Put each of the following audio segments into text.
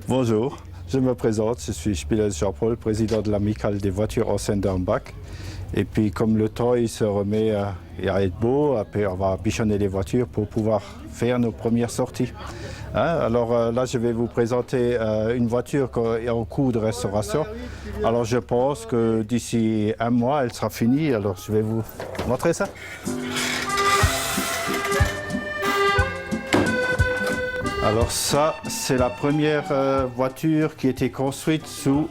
Bonjour, je me présente, je suis Spiller Jean-Paul, président de l'amicale des voitures anciennes d'Hambach. Et puis comme le temps il se remet à être beau, après on va bichonner les voitures pour pouvoir faire nos premières sorties. Alors là je vais vous présenter une voiture qui est en cours de restauration. Alors je pense que d'ici un mois elle sera finie, alors je vais vous montrer ça. Alors ça, c'est la première voiture qui a été construite sous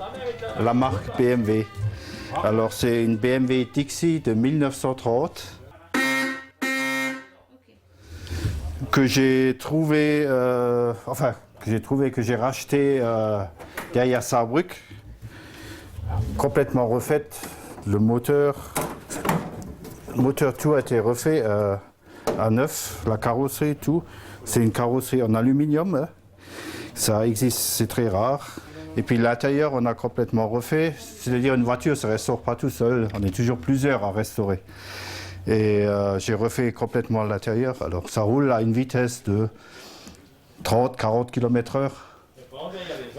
la marque BMW. Alors c'est une BMW Dixie de 1930 que j'ai trouvé, que j'ai racheté derrière Saarbrück, complètement refaite. Le moteur tout a été refait à neuf, la carrosserie, tout. C'est une carrosserie en aluminium, hein. Ça existe, c'est très rare. Et puis l'intérieur, on a complètement refait. C'est-à-dire une voiture ne se restaure pas tout seul, on est toujours plusieurs à restaurer. Et j'ai refait complètement l'intérieur. Alors ça roule à une vitesse de 30-40 km/h.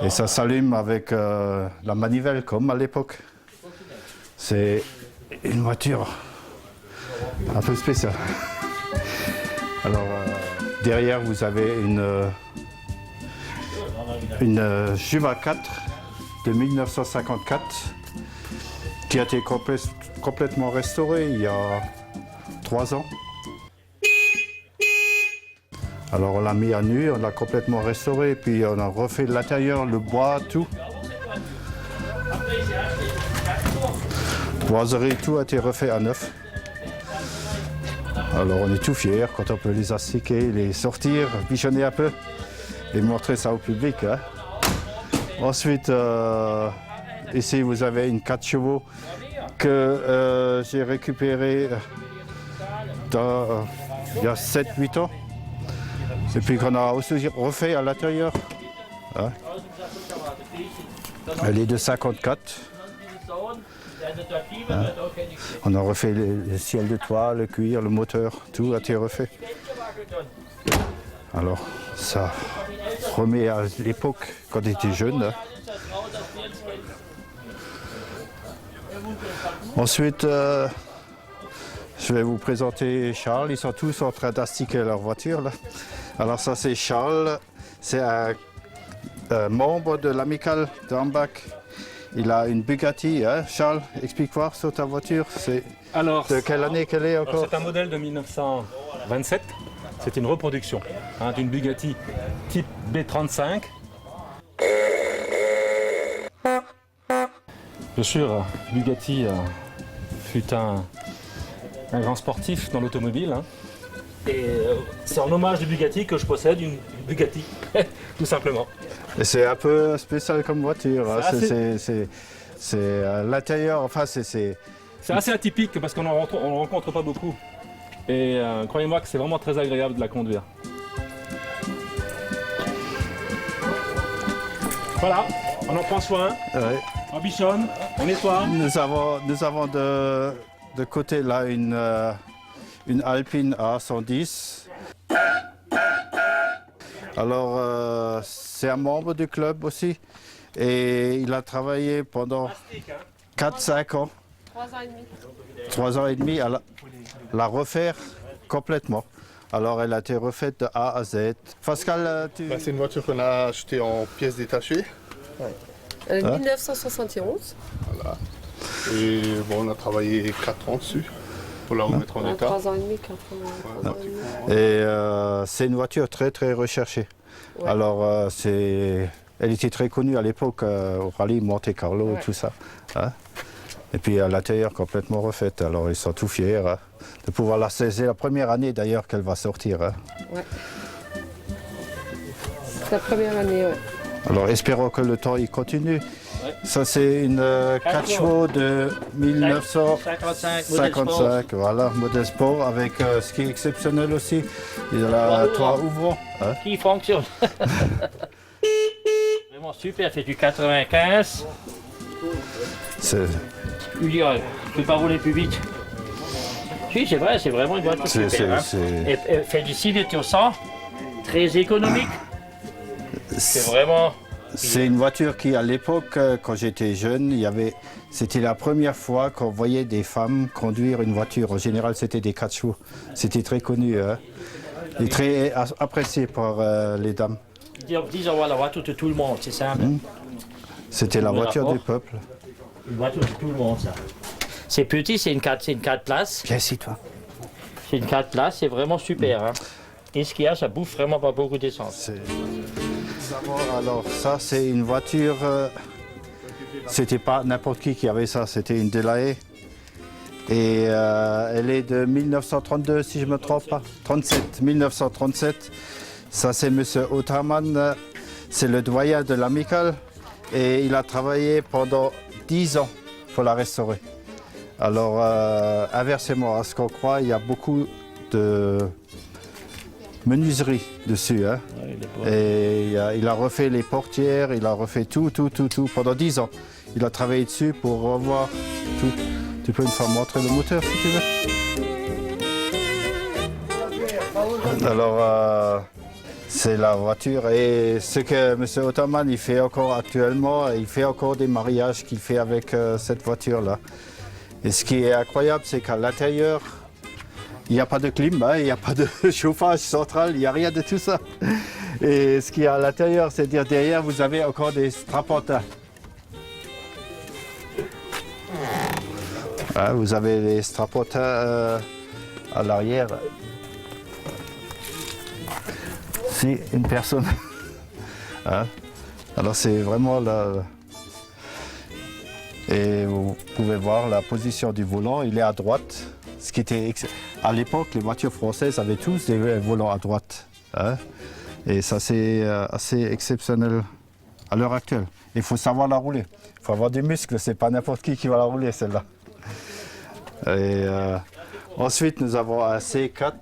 Et ça s'allume avec la manivelle comme à l'époque. C'est une voiture un peu spéciale. Alors derrière vous avez une Juma 4 de 1954 qui a été complètement restaurée il y a 3 ans. Alors on l'a mis à nu, on l'a complètement restauré, puis on a refait l'intérieur, le bois, tout. Boiserie, tout a été refait à neuf. Alors on est tout fiers quand on peut les astiquer, les sortir, bichonner un peu et montrer ça au public. Hein. Ensuite, ici vous avez une 4 chevaux que j'ai récupérée il y a 7-8 ans. Et puis qu'on a aussi refait à l'intérieur. Hein. Elle est de 54. Hein. On a refait le ciel de toit, le cuir, le moteur, tout a été refait. Alors ça remet à l'époque quand on était jeune. Hein. Ensuite, je vais vous présenter Charles. Ils sont tous en train d'astiquer leur voiture. Là. Alors ça c'est Charles, c'est un membre de l'amicale d'Hambach. Il a une Bugatti, hein. Charles, explique-moi sur ta voiture. Alors, de quelle année qu'elle est encore? C'est un modèle de 1927. C'est une reproduction d'une Bugatti type B35. Bien sûr, Bugatti fut un grand sportif dans l'automobile. Hein. Et c'est en hommage du Bugatti que je possède une Bugatti, tout simplement. Et c'est un peu spécial comme voiture. Hein. C'est l'intérieur, enfin c'est assez atypique parce qu'on ne rencontre pas beaucoup. Et croyez-moi que c'est vraiment très agréable de la conduire. Voilà, on en prend soin, ouais. On bichonne, on nettoie. Nous avons de côté là une Alpine A110. Alors c'est un membre du club aussi et il a travaillé pendant 4-5 ans. 3 ans et demi. 3 ans et demi à la refaire complètement. Alors elle a été refaite de A à Z. Pascal, C'est une voiture qu'on a achetée en pièces détachées. Ouais. 1971. Voilà. Et bon, on a travaillé 4 ans dessus pour la remettre en état. 3 ans et demi, 4 ans. Et c'est une voiture très très recherchée. Ouais. Alors elle était très connue à l'époque au rallye Monte Carlo, ouais. Tout ça. Hein. Et puis à l'intérieur complètement refaite. Alors ils sont tout fiers hein, de pouvoir la saisir. La première année d'ailleurs qu'elle va sortir. Hein. Ouais. C'est la première année, ouais. Alors espérons que le temps il continue. Ouais. Ça c'est une 4 chevaux de 1955, voilà, modèle sport avec ce qui est exceptionnel aussi, il y a le toit ouvrant. Hein. Qui fonctionne. Vraiment super, c'est du 95. Je veux dire, je ne peux pas rouler plus vite. Si, c'est vrai, c'est vraiment une voiture super. Hein. Elle fait du 6 litres au 100, très économique. C'est vraiment C'est une voiture qui, à l'époque, quand j'étais jeune, c'était la première fois qu'on voyait des femmes conduire une voiture. En général, c'était des 4 chevaux. C'était très connu, hein, et très apprécié par les dames. Disons avoir la voiture de tout le monde, c'est ça. C'était la voiture du peuple. Une voiture de tout le monde, ça. C'est petit, c'est une 4 places. Viens ici, toi. C'est une 4 places, c'est vraiment super. Hein. Et ce qu'il y a, ça bouffe vraiment pas beaucoup d'essence. Alors ça, c'est une voiture, c'était pas n'importe qui avait ça, c'était une Delahaye. Et elle est de 1932, si je ne me trompe pas, 1937. Ça, c'est M. Ottermann, c'est le doyen de l'amicale. Et il a travaillé pendant 10 ans pour la restaurer. Alors, inversement à ce qu'on croit, il y a beaucoup de menuiserie dessus. Hein. Et il a refait les portières, il a refait tout pendant 10 ans. Il a travaillé dessus pour revoir tout. Tu peux me faire montrer le moteur si tu veux. Alors, c'est la voiture. Et ce que M. Ottermann il fait encore actuellement, il fait encore des mariages qu'il fait avec cette voiture-là. Et ce qui est incroyable, c'est qu'à l'intérieur, il n'y a pas de clim, hein, il n'y a pas de chauffage central, il n'y a rien de tout ça. Et ce qu'il y a à l'intérieur, c'est-à-dire derrière, vous avez encore des strapontins. Hein, vous avez les strapontins à l'arrière. C'est une personne. Hein, alors c'est vraiment là. Et vous pouvez voir la position du volant, il est à droite. Ce qui était à l'époque, les voitures françaises avaient tous des volants à droite. Hein? Et ça, c'est assez exceptionnel à l'heure actuelle. Il faut savoir la rouler. Il faut avoir des muscles, c'est pas n'importe qui va la rouler, celle-là. Et ensuite, nous avons un C4.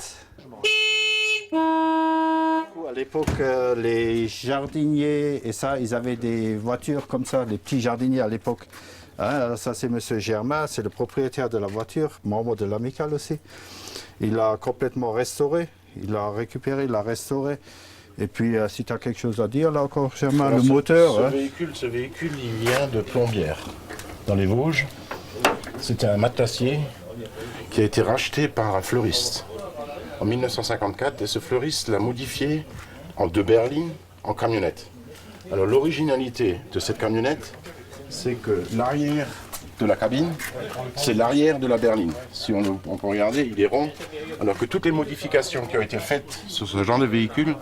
À l'époque, les jardiniers, et ça, ils avaient des voitures comme ça, les petits jardiniers à l'époque. Hein, ça c'est M. Germain, c'est le propriétaire de la voiture, membre de l'amicale aussi. Il l'a complètement restauré, il l'a récupéré, il l'a restauré. Et puis si tu as quelque chose à dire là encore Germain, alors, le moteur. Ce véhicule il vient de Plombières, dans les Vosges. C'était un matelassier qui a été racheté par un fleuriste en 1954 et ce fleuriste l'a modifié de berline en camionnette. Alors l'originalité de cette camionnette, c'est que l'arrière de la cabine, c'est l'arrière de la berline. Si on peut regarder, il est rond, alors que toutes les modifications qui ont été faites sur ce genre de véhicule,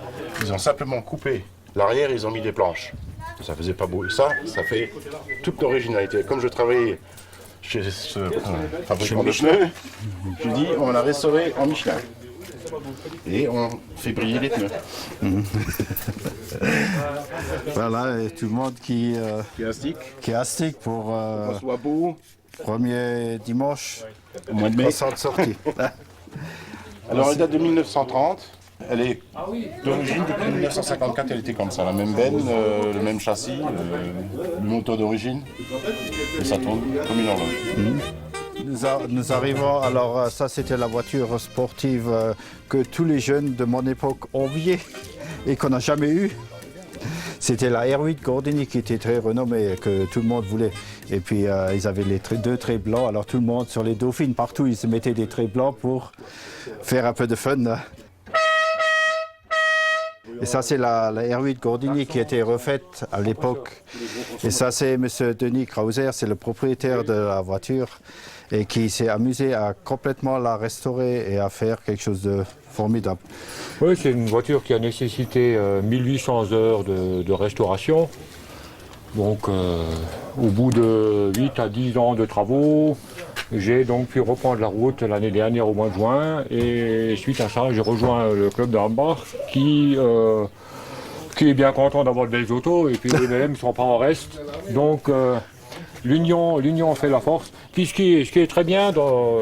ils ont simplement coupé l'arrière, ils ont mis des planches. Ça faisait pas beau. Et ça fait toute l'originalité. Comme je travaillais chez ce fabricant de pneus, je dis on l'a restauré en Michelin. Et on fait briller les pneus. Voilà, et tout le monde qui est astique pour qu'on soit beau. Premier dimanche au mois de mai. De sortie. Alors elle date de 1930. Elle est d'origine depuis 1954, elle était comme ça, la même benne, le même châssis, le moteur d'origine. Et ça tourne comme une horloge. Nous arrivons, alors ça c'était la voiture sportive que tous les jeunes de mon époque enviaient et qu'on n'a jamais eu. C'était la R8 Gordini qui était très renommée, que tout le monde voulait. Et puis ils avaient les deux traits blancs, alors tout le monde sur les Dauphines, partout ils se mettaient des traits blancs pour faire un peu de fun. Et ça c'est la R8 Gordini qui a été refaite à l'époque. Et ça c'est M. Denis Krauser, c'est le propriétaire de la voiture et qui s'est amusé à complètement la restaurer et à faire quelque chose de formidable. Oui, c'est une voiture qui a nécessité 1800 heures de restauration. Donc au bout de 8 à 10 ans de travaux, j'ai donc pu reprendre la route l'année dernière au mois de juin et suite à ça j'ai rejoint le club de Hambach qui est bien content d'avoir de belles autos et puis les mêmes ne sont pas en reste. Donc l'union fait la force. Puis ce qui est très bien dans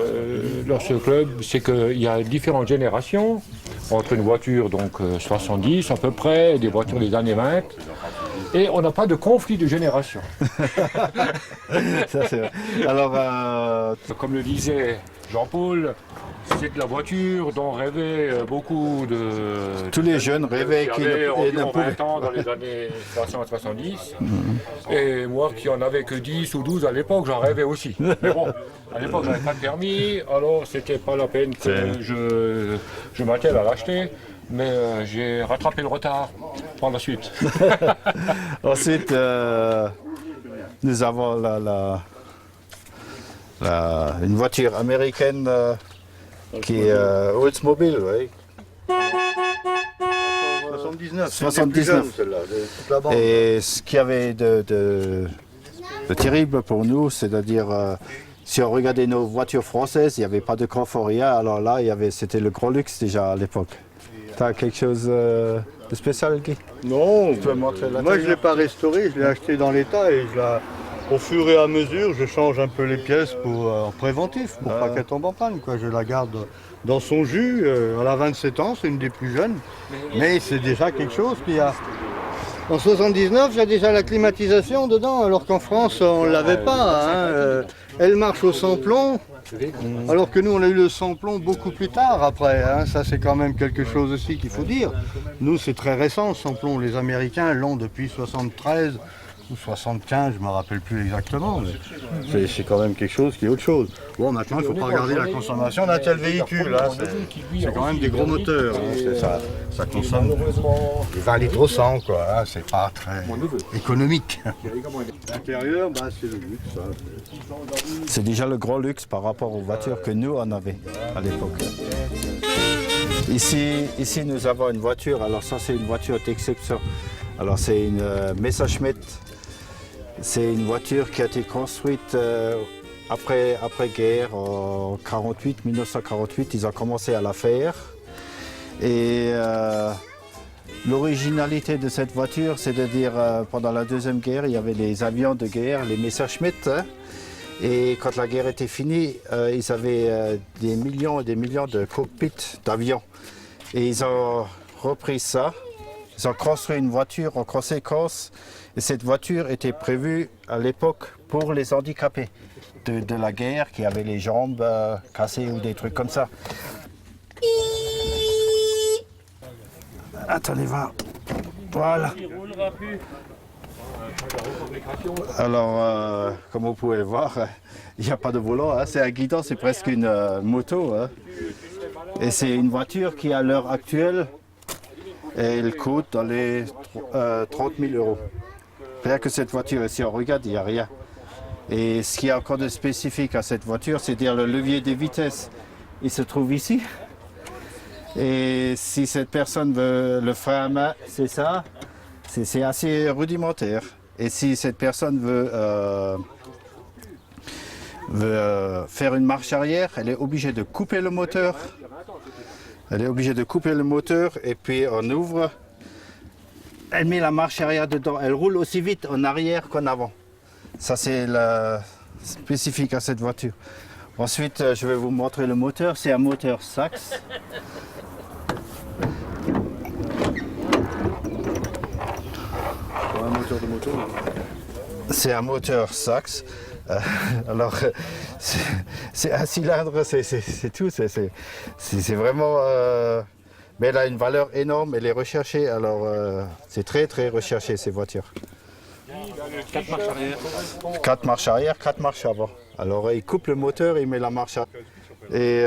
ce club, c'est qu'il y a différentes générations, entre une voiture donc 70 à peu près, et des voitures des années 20. Et on n'a pas de conflit de génération. Ça, c'est vrai. Alors, Comme le disait Jean-Paul, c'est de la voiture dont rêvaient beaucoup de... tous les jeunes rêvaient qui qu'ils avaient ne environ pouvaient. 20 ans dans les années 60-70. Et moi qui en avais que 10 ou 12 à l'époque, j'en rêvais aussi. Mais bon, à l'époque, j'avais pas de permis, alors c'était pas la peine que je m'attelle à l'acheter. Mais j'ai rattrapé le retard par la suite. Ensuite, nous avons une voiture américaine qui est Oldsmobile, oui. 79. 79. Celle-là, de toute la bande. Et ce qu'il y avait de terrible pour nous, c'est-à-dire si on regardait nos voitures françaises, il n'y avait pas de confort rien. Alors là, c'était le grand luxe déjà à l'époque. Tu as quelque chose de spécial, Guy? Non, peux montrer la moi je taille, ne l'ai pas restauré, je l'ai acheté dans l'état et au fur et à mesure, je change un peu les pièces en préventif pour pas qu'elle tombe en panne, quoi. Je la garde dans son jus. Elle a 27 ans, c'est une des plus jeunes. Mais c'est déjà quelque chose qui a... En 79, il y a déjà la climatisation dedans, alors qu'en France, on ne l'avait pas. Hein. Elle marche au sans-plomb, alors que nous, on a eu le sans-plomb beaucoup plus tard après. Hein. Ça, c'est quand même quelque chose aussi qu'il faut dire. Nous, c'est très récent, le sans-plomb. Les Américains l'ont depuis 73 ou 75, je ne me rappelle plus exactement. Mais c'est quand même quelque chose qui est autre chose. Bon, maintenant, il ne faut pas regarder la consommation d'un tel véhicule. Hein. C'est quand même des gros moteurs. Hein. Ça consomme 20 litres au 100, quoi. Hein. C'est pas très économique. L'intérieur, c'est le luxe. Hein. C'est déjà le grand luxe par rapport aux voitures que nous on avait à l'époque. Ici, nous avons une voiture. Alors ça, c'est une voiture d'exception. Alors c'est une Messerschmitt. C'est une voiture qui a été construite après-guerre, en 1948. Ils ont commencé à la faire. Et l'originalité de cette voiture, c'est de dire pendant la Deuxième Guerre, il y avait les avions de guerre, les Messerschmitt. Hein, et quand la guerre était finie, ils avaient des millions et des millions de cockpits d'avions. Et ils ont repris ça. Ils ont construit une voiture en conséquence. Et cette voiture était prévue à l'époque pour les handicapés de la guerre qui avaient les jambes cassées ou des trucs comme ça. Attendez, va. Voilà. Alors, comme vous pouvez le voir, il n'y a pas de volant. Hein. C'est un guidon, c'est presque une moto. Hein. Et c'est une voiture qui, à l'heure actuelle, elle coûte dans les 30 000 euros. Rien que cette voiture, si on regarde, il n'y a rien. Et ce qui est encore de spécifique à cette voiture, c'est dire le levier des vitesses. Il se trouve ici. Et si cette personne veut le frein à main, c'est ça. C'est assez rudimentaire. Et si cette personne veut faire une marche arrière, elle est obligée de couper le moteur. Elle est obligée de couper le moteur et puis on ouvre. Elle met la marche arrière dedans. Elle roule aussi vite en arrière qu'en avant. Ça, c'est spécifique à cette voiture. Ensuite, je vais vous montrer le moteur. C'est un moteur Sachs. Un moteur de moto. C'est un moteur Sachs. Alors, c'est un cylindre, c'est tout. C'est vraiment... mais elle a une valeur énorme, elle est recherchée. Alors, c'est très, très recherché, ces voitures. 4 marches arrière. 4 marches arrière, 4 marches avant. Alors, il coupe le moteur, il met la marche arrière. Et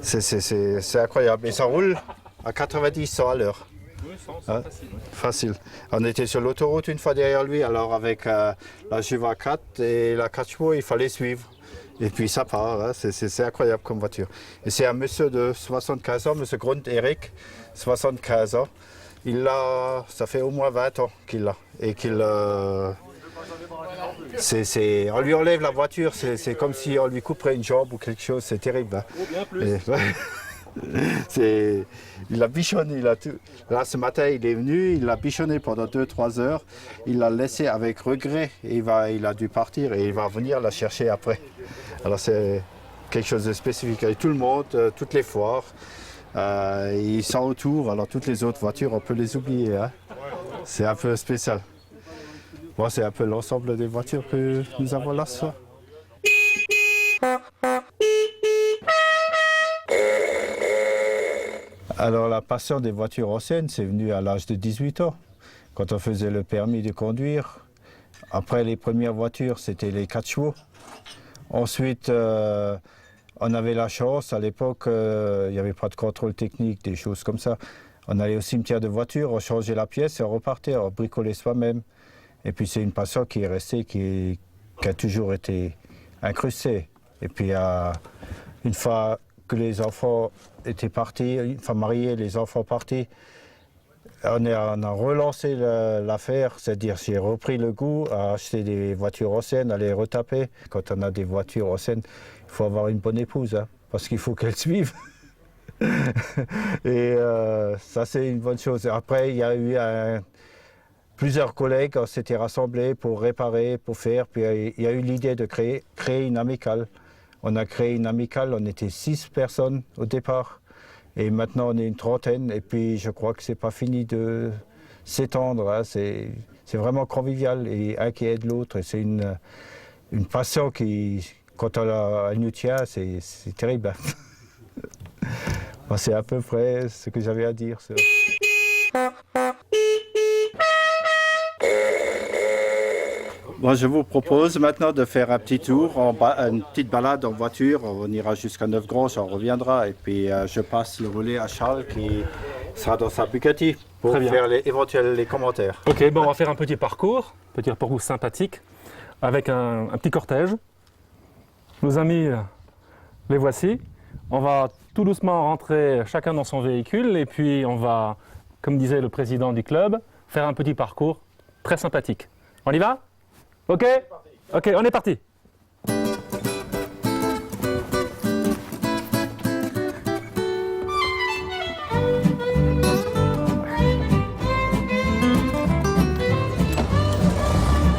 c'est incroyable. Et ça roule à 90-100 à l'heure. Hein? Facile. On était sur l'autoroute une fois derrière lui, alors avec la Juva 4 et la 4 chevaux, il fallait suivre. Et puis ça part, hein? C'est incroyable comme voiture. Et c'est un monsieur de 75 ans, monsieur Grund Eric, 75 ans. Ça fait au moins 20 ans qu'il l'a. Et qu'il... on lui enlève la voiture, c'est comme si on lui couperait une jambe ou quelque chose, c'est terrible. Hein? Il a bichonné, là ce matin il est venu, il l'a bichonné pendant 2-3 heures, il l'a laissé avec regret, et il a dû partir et il va venir la chercher après. Alors c'est quelque chose de spécifique avec tout le monde, toutes les foires, ils sont autour, alors toutes les autres voitures on peut les oublier. Hein. C'est un peu spécial. Bon, c'est un peu l'ensemble des voitures que nous avons là ce soir. Alors la passion des voitures anciennes, c'est venu à l'âge de 18 ans, quand on faisait le permis de conduire. Après les premières voitures, c'était les 4 chevaux. Ensuite, on avait la chance, à l'époque, il n'y avait pas de contrôle technique, des choses comme ça. On allait au cimetière de voitures, on changeait la pièce et on repartait, on bricolait soi-même. Et puis c'est une passion qui est restée, qui a toujours été incrustée. Et puis une fois que les enfants étaient partis, une fois mariés, les enfants partis, on a relancé l'affaire, c'est-à-dire j'ai repris le goût à acheter des voitures anciennes, à les retaper. Quand on a des voitures anciennes, il faut avoir une bonne épouse, hein, parce qu'il faut qu'elle suive. Et ça, c'est une bonne chose. Après, il y a eu plusieurs collègues, on s'était rassemblés pour réparer, pour faire. Puis il y a eu l'idée de créer une amicale. On a créé une amicale, on était 6 personnes au départ. Et maintenant, on est une trentaine. Et puis, je crois que c'est pas fini de s'étendre. Hein. C'est vraiment convivial et un qui aide l'autre. Et c'est une passion qui, quand elle nous tient, c'est terrible. Bon, c'est à peu près ce que j'avais à dire. Bon, je vous propose maintenant de faire un petit tour, une petite balade en voiture. On ira jusqu'à Neufgrange, on reviendra. Et puis je passe le relais à Charles qui sera dans sa Bugatti pour faire les commentaires. Ok, bon, on va faire un petit parcours sympathique avec un petit cortège. Nos amis, les voici. On va tout doucement rentrer chacun dans son véhicule et puis on va, comme disait le président du club, faire un petit parcours très sympathique. On y va ? Ok ? Ok, on est parti.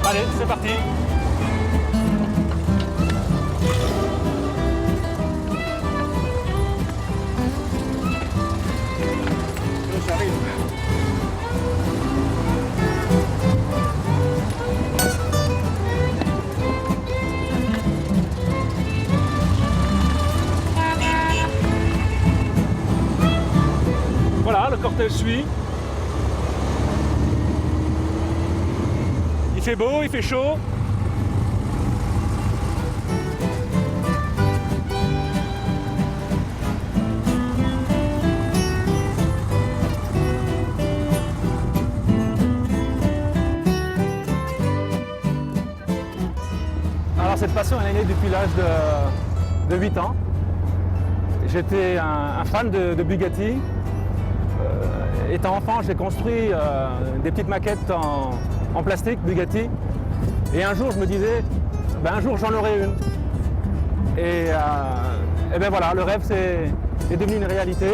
Allez, c'est parti. Voilà, le cortège suit. Il fait beau, il fait chaud. Alors cette passion, elle est née depuis l'âge de 8 ans. J'étais un fan de Bugatti. Étant enfant, j'ai construit des petites maquettes en plastique Bugatti. Et un jour, je me disais, un jour j'en aurai une. Et ben voilà, le rêve est devenu une réalité.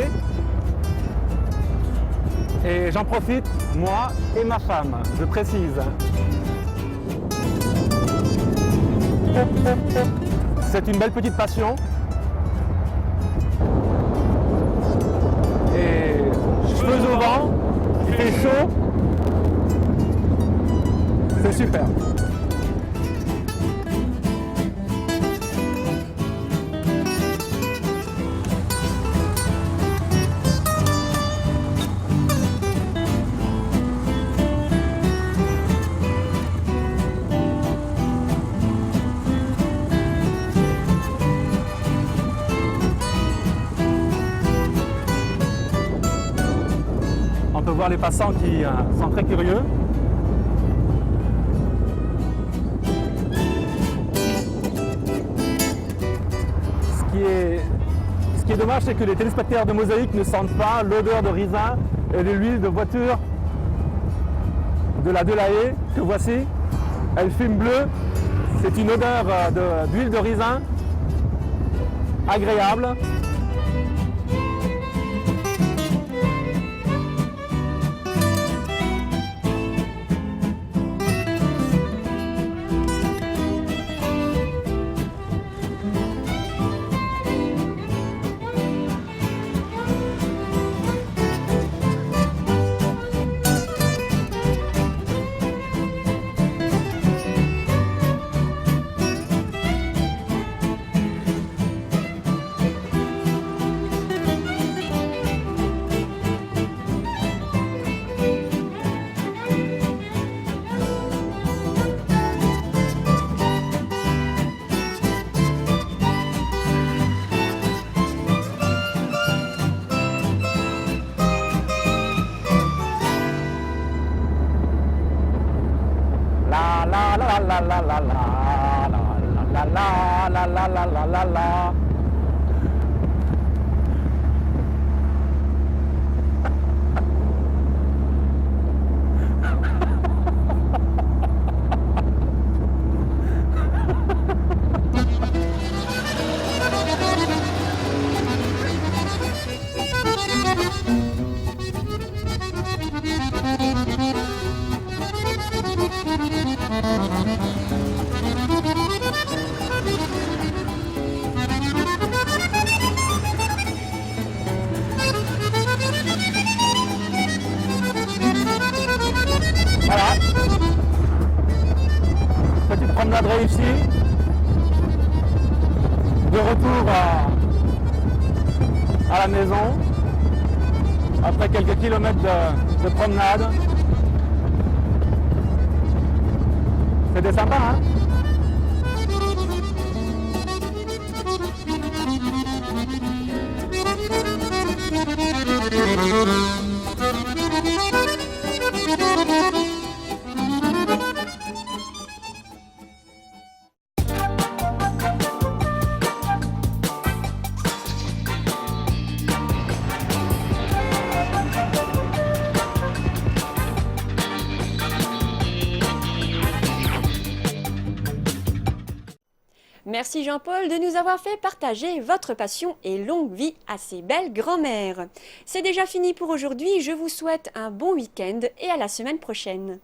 Et j'en profite, moi et ma femme, je précise. C'est une belle petite passion. Et cheveux au vent, il fait chaud. C'est super. On peut voir les passants qui sont très curieux. Ce qui est dommage, c'est que les téléspectateurs de Mosaïque ne sentent pas l'odeur de raisin et de l'huile de voiture de la Delahaye que voici. Elle fume bleue. C'est une odeur d'huile de raisin agréable. la la la la la la la la la la la la la. Voilà. Petite promenade réussie. De retour à la maison. Après quelques kilomètres de promenade. C'était sympa, hein? Merci Jean-Paul de nous avoir fait partager votre passion et longue vie à ces belles grand-mères. C'est déjà fini pour aujourd'hui, je vous souhaite un bon week-end et à la semaine prochaine.